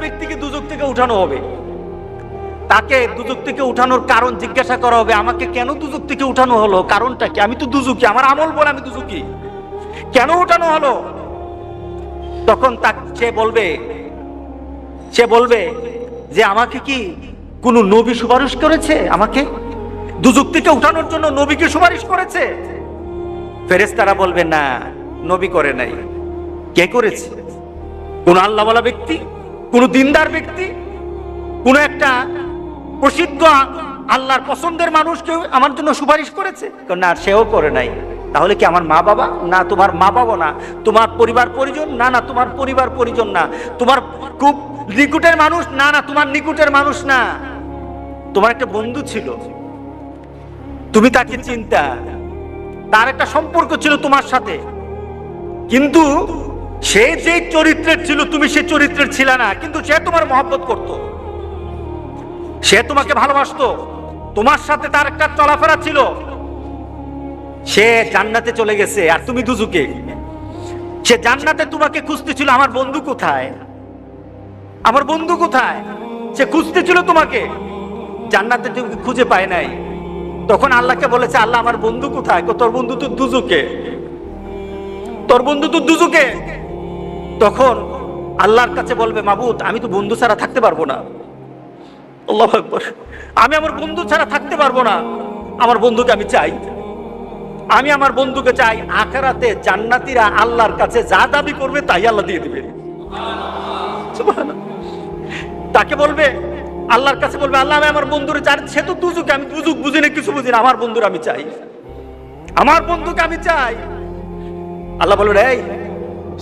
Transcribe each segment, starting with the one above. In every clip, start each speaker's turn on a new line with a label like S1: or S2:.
S1: ব্যক্তিকে দুজক থেকে উঠানো হবে, তাকে দুজক থেকে উঠানোর কারণ জিজ্ঞাসা করা হবে, আমাকে কেন দুজক থেকে উঠানো হলো, কারণটা কি? আমি তো দুজকি, আমার আমল বলে আমি দুজকি, কেন উঠানো হলো? তখন সে বলবে যে আমাকে কি কোন নবী সুপারিশ করেছে? আমাকে দুজক থেকে উঠানোর জন্য নবীকে সুপারিশ করেছে? ফেরেশতারা বলবে না, নবী করে নাই। কে করেছে? কোন আল্লাহওয়ালা ব্যক্তি, কোন দিনদার ব্যক্তি, কোন একটা প্রসিদ্ধ আল্লাহর পছন্দের মানুষ কেউ আমার জন্য সুপারিশ করেছে? না, সেও করে নাই। তাহলে কি আমার মা বাবা? না, তোমার মা বাবা না। তোমার পরিবার পরিজন? না, না, তোমার পরিবার পরিজন না। তোমার খুব নিকটের মানুষ? না, না, তোমার নিকটের মানুষ না। তোমার একটা বন্ধু ছিল, তুমি তাকে চিন্তা, তার একটা সম্পর্ক ছিল তোমার সাথে, কিন্তু সে যে চরিত্রের ছিল তুমি সে চরিত্রের ছিল না, কিন্তু সে তোমার মহব্বত করত, সে তোমাকে ভালোবাসতো, তোমার সাথে তার একটা চলাফেরা ছিল। সে জান্নাতে চলে গেছে আর তুমি দুজকে। সে জান্নাতে তোমাকে খুঁজতেছিল, আমার বন্ধু কোথায়, আমার বন্ধু কোথায়? সে খুঁজতেছিল তোমাকে, জান্নাতে তুমি খুঁজে পায় নাই। তখন আল্লাহকে বলেছে, আল্লাহ আমার বন্ধু কোথায়? তোর বন্ধু তো দুজকে, তোর বন্ধু তো দুজকে। তখন আল্লাহর কাছে বলবে, মাবুদ আমি তো বন্ধু ছাড়া থাকতে পারবো না। আল্লাহু আকবার, আমি আমার বন্ধু ছাড়া থাকতে পারবো না, আমার বন্ধুকে আমি চাই, আমি আমার বন্ধুকে চাই। আখিরাতে জান্নাতীরা আল্লাহর কাছে যা দাবি করবে তাই আল্লাহ দিয়ে দিবে। সুবহানাল্লাহ। তাকে বলবে, আল্লাহর কাছে বলবে, আল্লাহ আমি আমার বন্ধুরে চাই, সে তো দুজকে, আমি দুজক বুঝি না, কিছু বুঝি না, আমার বন্ধুর আমি চাই, আমার বন্ধুকে আমি চাই। আল্লাহ বলবে, এই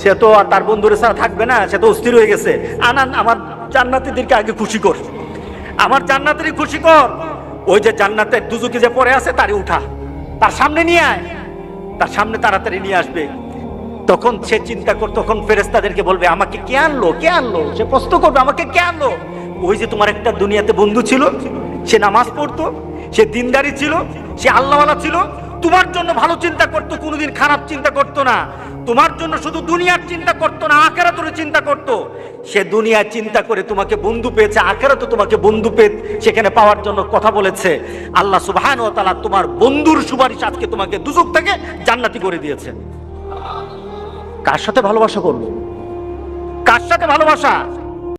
S1: সে তো আর তার বন্ধুরে ছাড়া থাকবে না, সে তো অস্থির হয়ে গেছে, আনান আমার জান্নাতীদেরকে আগে খুশি কর, আমার জান্নাতেরই খুশি কর। ওই যে জান্নাতের দুজকে যে পড়ে আছে তারই উঠা, তার সামনে নিয়ে আয়, তার সামনে তাড়াতাড়ি নিয়ে আসবে। তখন সে চিন্তা কর, তখন ফেরেশতাদেরকে বলবে, আমাকে কে আনলো, কে আনলো? সে প্রশ্ন করবে, আমাকে কে আনলো? ওই যে তোমার একটা দুনিয়াতে বন্ধু ছিল, সে নামাজ পড়তো, সে দিনদারি ছিল, সে আল্লাহওয়ালা ছিল, তোমার জন্য ভালো চিন্তা করতো, কোনোদিন খারাপ চিন্তা করতো না, তোমার জন্য শুধু দুনিয়ার চিন্তা করতো না, আখিরাতের চিন্তা করতো। সে দুনিয়ার চিন্তা করে তোমাকে বন্ধু পেয়েছে, আখিরাতে তোমাকে বন্ধু পেয়ে সেখানে পাওয়ার জন্য কথা বলেছে। আল্লাহ সুবহানাহু ওয়া তাআলা তোমার বন্ধুর সুপারিশ আজকে তোমাকে দুজক থেকে জান্নাতি করে দিয়েছে। কার সাথে ভালোবাসা করবো? কার সাথে ভালোবাসা?